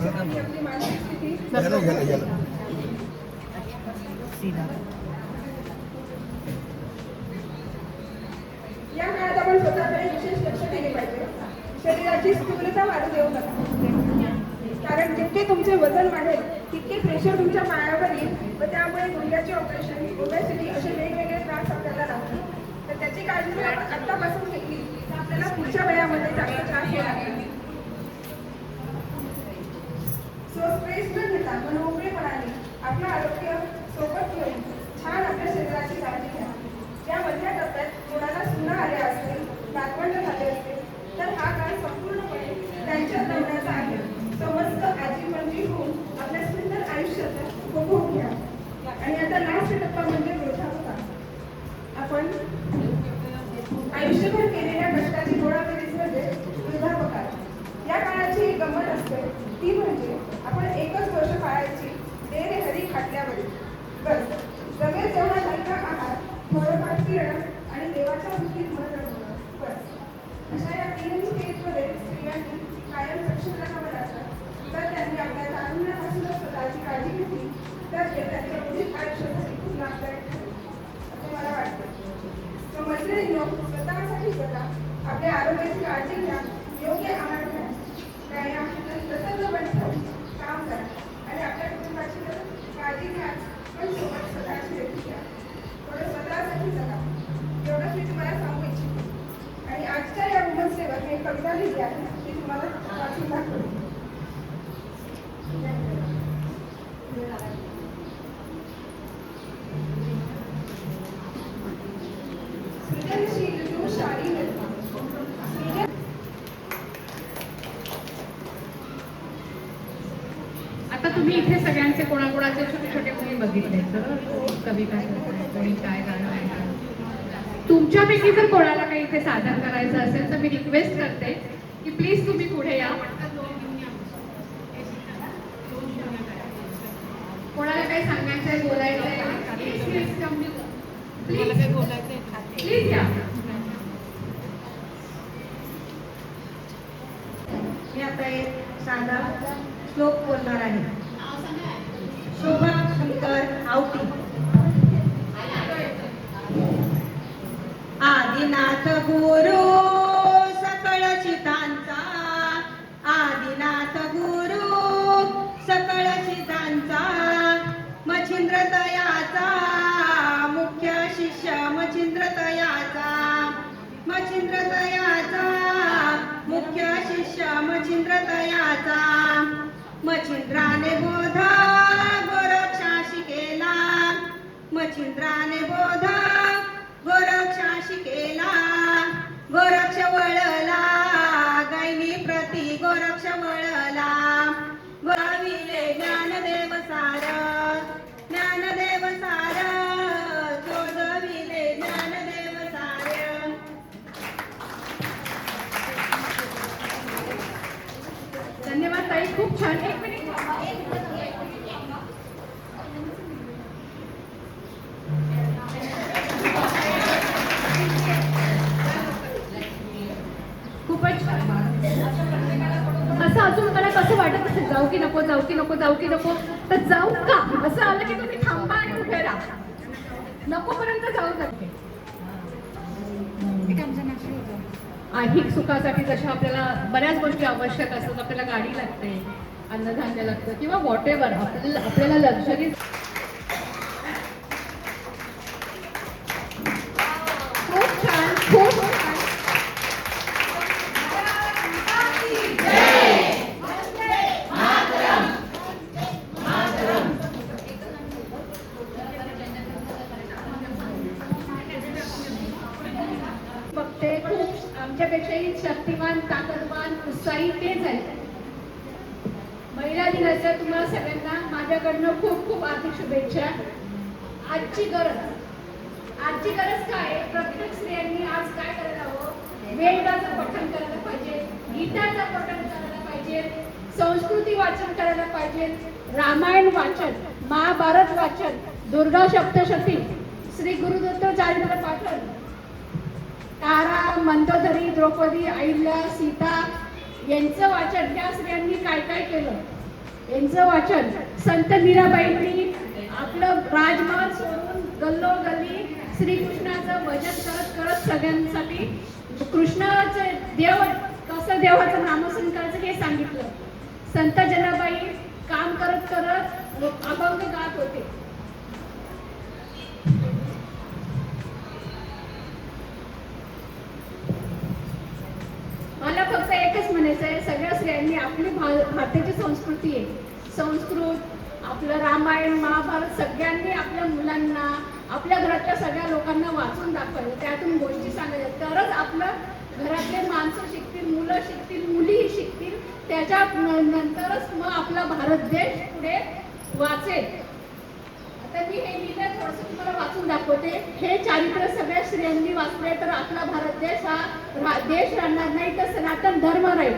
आणि आपली मानसिक स्थिती या काळात आपण स्वतःकडे विशेष लक्ष दिले पाहिजे. शरीराची स्थूलता वाढू देऊ नका, कारण जितके तुमचे वजन वाढेल तितके प्रेशर तुमच्या पायावर येईल व त्यामुळे गुडघ्याचे ऑपरेशन, ओबेसिटी असे वेगवेगळे त्रास आपल्याला लागतात. तर त्याची काळजी जर आपण आत्तापासून घेतली तर आपल्याला पुढच्या वयामध्ये जास्त त्रास होणार नाही. सो स्ट्रेस न घेता मनमोकळेपणाने आपलं आरोग्य सोबत घेऊन छान आपल्या शरीराची काळजी घ्या. या मधल्या टप्प्यात कोणाला सुना आल्या असतील, नातवंड झाले असतील तर हा काळ संपूर्णपणे त्यांच्या जगण्याचा आहे. समस्त आजी पणजी होऊन आपल्या सुंदर आयुष्याचा उपभोग घ्या. आणि आता लास्ट टप्पा म्हणजे वृद्धावस्था. आपण आयुष्यभर केलेल्या कष्टाची गोळाबेरीज म्हणजे वृद्धापकाळ. या काळाची एक गंमत असते, ती म्हणजे आपण एकच वर्ष पाळायची देरे हरी खाटल्यावर बस. जमेल तेवढा हलका आहार, थोडंफार फिरणं आणि देवाच्या भक्तीत मन रमवणं बस. अशा या तीनही स्टेजमध्ये स्त्रियांनी कायम सक्षम राहावं लागतं. जर त्यांनी आपल्या तारुण्यापासूनच स्वतःची काळजी घेतली तर ते त्यांच्या पुढील आयुष्यासाठी खूप लाभदायक ठरेल असे मला वाटते. तर मैत्रिणींनो, स्वतःसाठी जगा, आपल्या आरोग्याची काळजी घ्या, योग्य आहार घ्या, व्यायाम, प्रसन्न ठेवून काम करा आणि आपल्या कुटुंबाची काळजी घ्या, पण सोबत स्वतःची देखील घ्या. थोडं स्वतःसाठी जगा, एवढंच मी तुम्हाला सांगू इच्छिते. आणि आजच्या या वुमन्स डेवर मी एक कविता लिहिली आहे, ती तुम्हाला वाचून दाखवते. सृजनशील तू शारी आता तुम्ही इथे सगळ्यांचे कोणाकोणाचे छोटे छोटे मुली बघितले तर कविता कोणी काय गाणं आहे. तुमच्यापैकी जर कोणाला काही इथे सादर करायचं असेल तर मी रिक्वेस्ट करते की प्लीज तुम्ही पुढे या. कोणाला काही सांगायचं आहे, बोलायचं आहे, प्लीज या. मी आता एक साधा श्लोक बोलणार आहे. शोभा शंकर आवटी. आदिनाथ गुरु सकळ चितांचा, आदिनाथ गुरु सकळ चितांचा, मच्छिंद्र तयाचा मुख्य शिष्य, मच्छिंद्र तयाचा, मच्छिंद्र तयाचा मुख्य शिष्य, मच्छिंद्र तयाचा. मच्छिंद्राने बोध गोरक्षाशी केला, मच्छिंद्राने बोध गोरक्षाशी केला. गोरक्ष वळला गैनी प्रती, गोरक्ष वळला. गोविले ज्ञानदेव सार, ज्ञानदेव सार, जोडविले ज्ञानदेव सार. धन्यवाद ताई, खूप छान. एक मिनिट. खूपच असं अजून मला कसं वाटत असेल, जाऊ की नको, जाऊ की नको, जाऊ की नको, तर जाऊ का असं आलं की तुम्ही थांबा आणि उभे राहा. नको पर्यंत जाऊ शकते. ऐहिक सुखासाठी जशा आपल्याला बऱ्याच गोष्टी आवश्यक असतात, आपल्याला गाडी लागते, अन्नधान्य लागतं किंवा व्हॉट एव्हर आपल्याला लक्झरी. खूप छान, खूप छान. बघते खूप आमच्यापेक्षाही शक्तिमान, ताकदवान, उत्साही तेच आहेत. महिला दिनाच्या तुम्हाला सगळ्यांना माझ्याकडनं खूप खूप हार्दिक शुभेच्छा. आजची गरज काय, प्रत्येक स्त्रियांनी आज काय करायला हवं, वेदाचं पठण करायला पाहिजे, गीताचं पठण करायला पाहिजे, संस्कृती वाचन करायला पाहिजे, रामायण वाचन, महाभारत वाचन, दुर्गा सप्तशती, श्री गुरुदत्त चारित्र पाठन, तारा, मंदोदरी, द्रौपदी, अहिल्या, सीता यांचं वाचन. त्या स्त्रियांनी काय काय केलं यांचं वाचन संत मीराबाईंनी आपलं राजमहल सोडून गल्लोगल्ली श्रीकृष्णाचं भजन करत करत सगळ्यांसाठी कृष्णाचं देव कसं देवाचं नामस्मरण करायचं हे सांगितलं. संत जनाबाई काम करत करत अभंग गात होते. मला फक्त एकच म्हणायचं आहे, सगळ्या स्त्रियांनी आपली भारताची संस्कृती आहे, संस्कृत आपलं रामायण महाभारत सगळ्यांनी आपल्या मुलांना आपल्या घरातल्या सगळ्या लोकांना वाचून दाखवायचं, त्यातून गोष्टी सांगायच्या, तरच आपलं घरातले माणसं शिकतील, मुलं शिकतील, मुलीही शिकतील, त्याच्या नंतरच मग आपला भारत देश पुढे वाचेल. आता मी हे लिहिलं थोडंसं तुम्हाला वाचून दाखवते. हे चारित्र्य सगळ्या स्त्रियांनी वाचले तर आपला भारत देश हा देश राहणार नाही, तर सनातन धर्म राहील.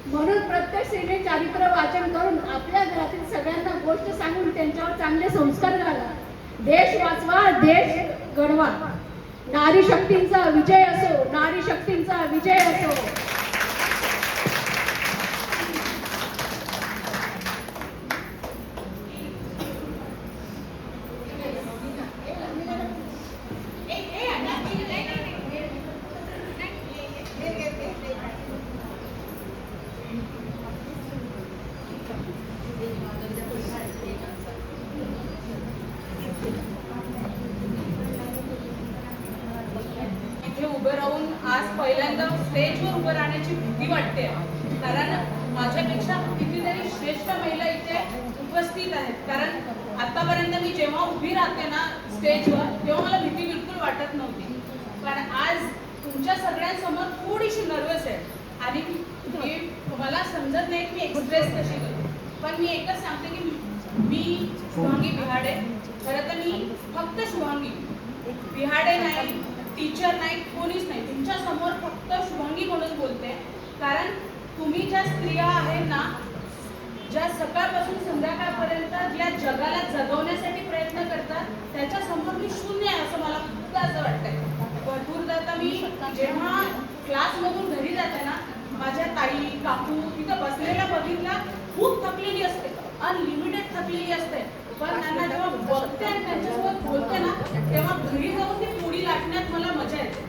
म्हणून प्रत्येक स्त्रीने चारित्र्य वाचन करून आपल्या घरातील सगळ्यांना गोष्ट सांगून त्यांच्यावर चांगले संस्कार घाला. देश वाचवा, देश घडवा. नारी शक्तींचा विजय असो, नारी शक्तींचा विजय असो. इथे उभं राहून आज पहिल्यांदा स्टेजवर उभं राहण्याची भीती वाटते, कारण माझ्यापेक्षा कितीतरी श्रेष्ठ महिला इथे उपस्थित आहेत. कारण आतापर्यंत मी जेव्हा उभी राहते ना स्टेजवर, तेव्हा मला भीती बिलकुल वाटत नव्हती. पण आज तुमच्या सगळ्यांसमोर थोडीशी नर्वस आहे आणि मला समजत नाही की मी एक्सप्रेस कशी करू. पण मी एकच सांगते की मी शुभांगी बिहाडे. खरं तर मी फक्त शुभांगी बिहाडे नाही, टीचर नाही, कोणीच नाही. तुमच्या समोर फक्त शुभांगी म्हणून बोलते, कारण तुम्ही ज्या स्त्रिया आहेत ना, ज्या सकाळपासून संध्याकाळपर्यंत ज्या जगाला जगवण्यासाठी प्रयत्न करतात, त्याच्या समोर मी शून्य आहे असं मला खूपदा असं वाटतंय. भरपूरदा आता मी जेव्हा क्लासमधून घरी जाते ना, माझ्या ताई काकू तिथं बसलेल्या बघितल्या, खूप थकलेली असते, अनलिमिटेड थकलेली असते. पण त्यांना जेव्हा बघते आणि त्यांच्यासोबत बोलते ना, तेव्हा घरी जाऊन ती पोळी लाटण्यात मला मजा येते.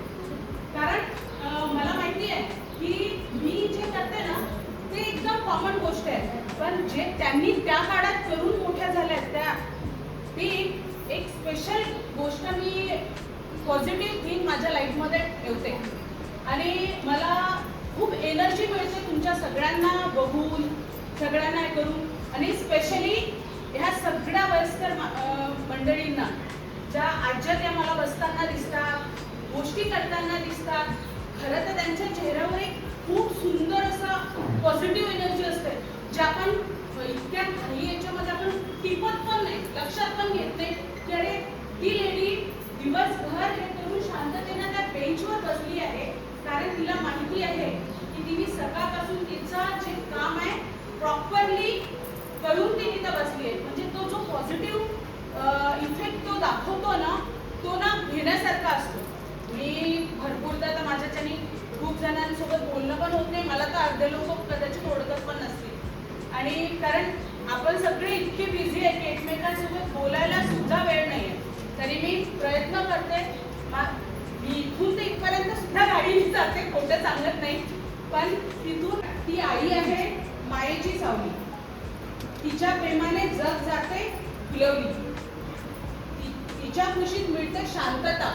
कारण मला माहिती आहे की मी जे करते ना ते एकदम कॉमन गोष्ट आहे, पण जे त्यांनी त्या काळात करून मोठ्या झाल्या त्या ती एक स्पेशल गोष्ट मी पॉझिटिव्ह थिंग माझ्या लाईफमध्ये ठेवते. आणि मला खूप एनर्जी मिळते तुमच्या सगळ्यांना बघून, सगळ्यांना हे करून. आणि स्पेशली ह्या सगळ्या वयस्कर मंडळींना, ज्या आज्या त्या मला बसताना दिसतात, गोष्टी करताना दिसतात, खरं तर त्यांच्या चेहऱ्यावर एक खूप सुंदर असं पॉझिटिव्ह एनर्जी असते, जे आपण इतक्या काही याच्यामध्ये आपण टिपत पण नाही, लक्षात पण घेत नाही की अरे ही लेडी दिवसभर हे करून शांततेने त्या बेंचवर बसली आहे, कारण तिला माहिती आहे की तिने सकाळपासून तिचं जे काम आहे प्रॉपरली करून ती तिथं बसली आहे. म्हणजे तो जो पॉझिटिव्ह इफेक्ट तो दाखवतो ना, तो ना घेण्यासारखा असतो. मी भरपूरदा तर माझ्याच्यानी खूप जणांसोबत बोलणं पण होत नाही, मला तर अर्धे लोक कदाचित ओळखत पण नसतील. आणि कारण आपण सगळे इतके बिझी आहे की एकमेकांसोबत बोलायला सुद्धा वेळ नाही आहे. तरी मी प्रयत्न करते. मी इथून ते इथपर्यंत सुद्धा गाडीने जाते, खोटं सांगत नाही. पण तिथून ती आई आहे मायेची सावली, तिच्या प्रेमाने जग जाते फुलवली, तिच्या खुशीत मिळते शांतता,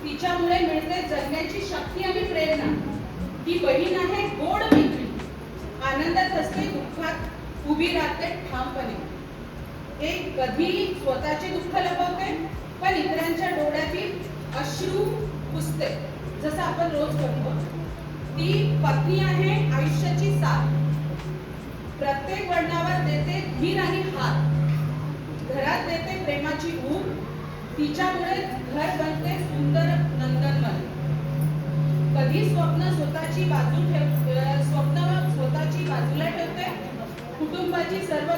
तिच्यामुळे मिळते जगण्याची शक्ती आणि प्रेरणा. ती बहीण आहे गोड मैत्री, आनंदात असते, दुःखात उभी राहते ठामपणे. एक कधी स्वतःचे दुःख लपवते, पण इतरांच्या डोळ्यातील अश्रू पुसते, जसं आपण रोज करतो. ती पत्नी आहे आयुष्याची साथ, प्रत्येक वळणावर देते धीर आणि हात, घरात देते प्रेमाची ऊब, तिच्यामुळे घर बनते सुंदर नंदनवन. कधी स्वप्न स्वतःची बाजूला ठेवते, कुटुंबासाठी सर्व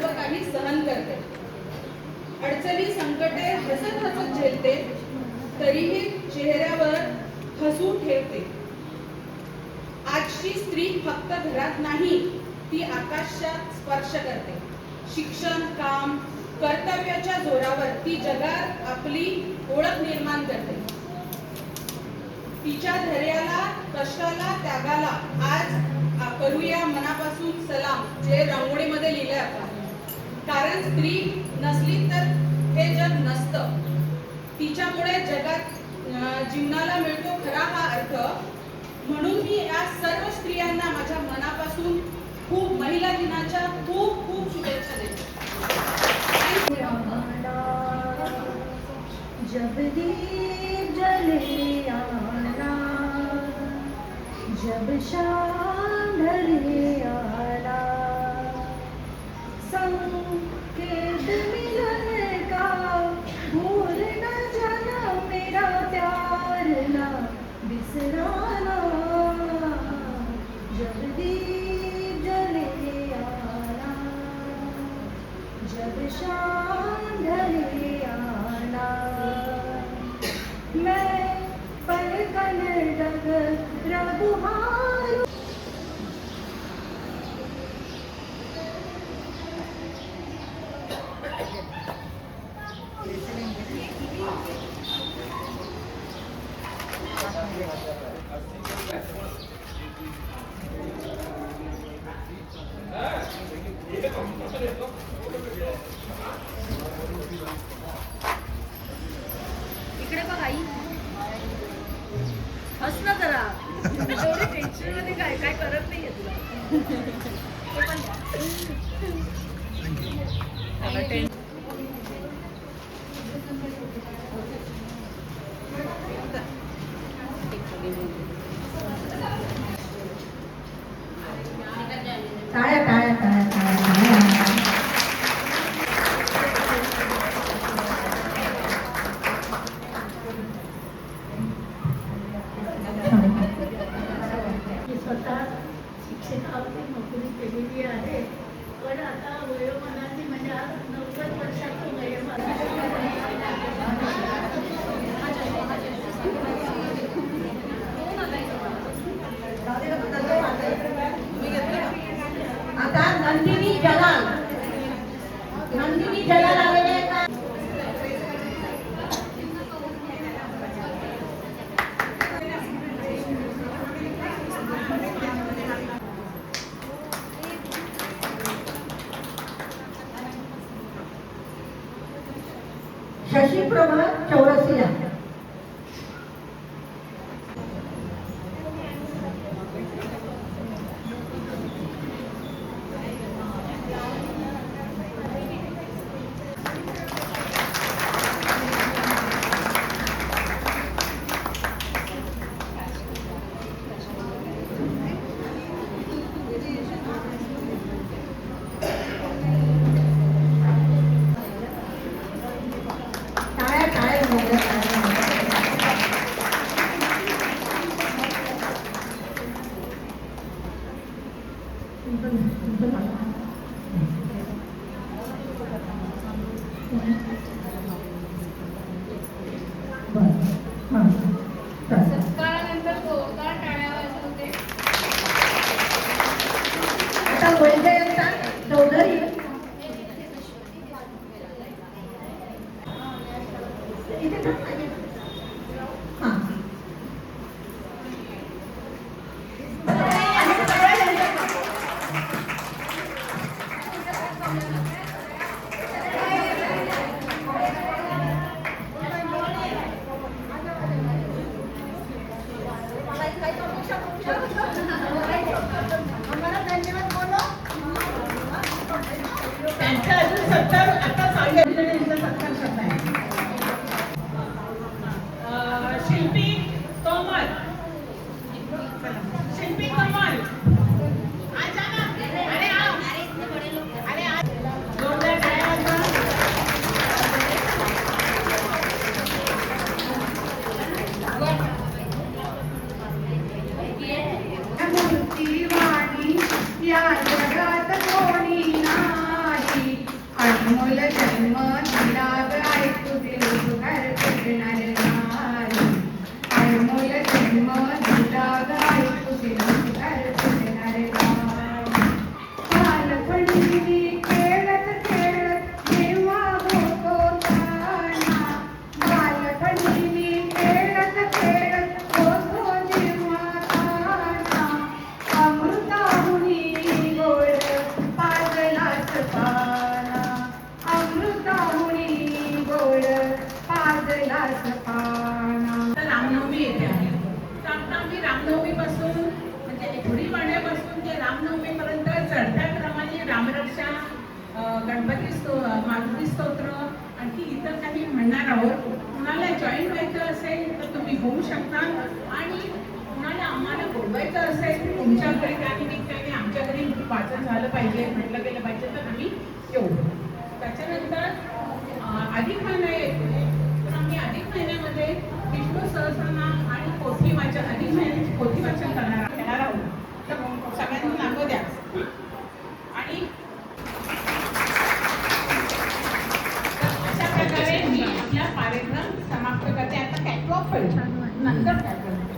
काही सहन करते. अडचणी संकटे हसत हसत झेलते, तरीही चेहऱ्यावर हसू ठेवते. आज आजची स्त्री फक्त घरात नाही, ती आकाशात स्पर्श करते. शिक्षण, काम, कर्तव्याच्या जोरावर ती जगात आपली ओळख निर्माण करते. तिच्या धैर्याला, कष्टाला, त्यागाला आज करूया मनापासून सलाम, जे रांगोळीमध्ये लिहिलंय आपण. कारण स्त्री नसली तर हे जग नसतं. तिच्यामुळे जगात जीवनाला मिळतो खरा हा अर्थ. म्हणून मी या सर्व स्त्रियांना माझ्या मनापासून खूप महिला दिनाच्या खूप खूप शुभेच्छा देते. जब दीप जले आना, जब शाम ढले आना, संकेत मिलन का भूल न जाना, मेरा प्यार ना बिसराना. जब दीप जले आना, जब शाम ढले आना, मैं पलकन डग रघुहार. इकडे बघ आई, हस ना जरा. एवढी टेन्शन मध्ये काय काय करत नाहीये तुला. टाळ्या टाळ्या टाळ्या टाळ्या. मी स्वतः शिक्षकाची नोकरी केलेली आहे, पण आता वयोमानाची म्हणजे आज 90 वर्षाचं वयोमान. आता नंदिनी जलाल, नंदिनी जलाल आलेले आहेत का? शशीप्रभा चौरसिया. टाळ्या टाळ्या टाळ्या सत्कारानंतर जोरदार टाळ्या वाजत होते. आता वैजयंता चौधरी. इथे थांब ना. हां. आम्हाला धन्यवाद बोलो. आता रामनवमी येते आहे. तर आता आम्ही रामनवमीपासून म्हणजे गुढीपाडव्यापासून ते रामनवमीपर्यंत चढत्या क्रमाने रामरक्षा, मारुती स्तोत्र, आणखी इतर काही म्हणणार आहोत. कुणाला जॉईन व्हायचं असेल तर तुम्ही होऊ शकता, आणि कुणाला आम्हाला बोलवायचं असेल तुमच्या घरी त्यानिमित्ताने आमच्या घरी वाचन झालं पाहिजे, म्हटलं गेलं पाहिजे, तर आम्ही येऊ. त्याच्यानंतर अधिक महिना येतो, तर आम्ही अधिक महिन्यामध्ये विष्णू सहस्रनाम आणि पोथी वाचन, अधिक महिन्याची पोथी वाचन घेणार आहोत. तर सगळ्यांनी नावं द्या. आणि अशा प्रकारे मी आपला कार्यक्रम समाप्त करते. आता कॅटवॉक नंतर काय करते.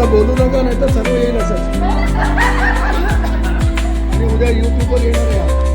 आता बोलू नका, नाही तर सर्व येईल असंच. आणि उद्या युट्यूबवर येणार आहे.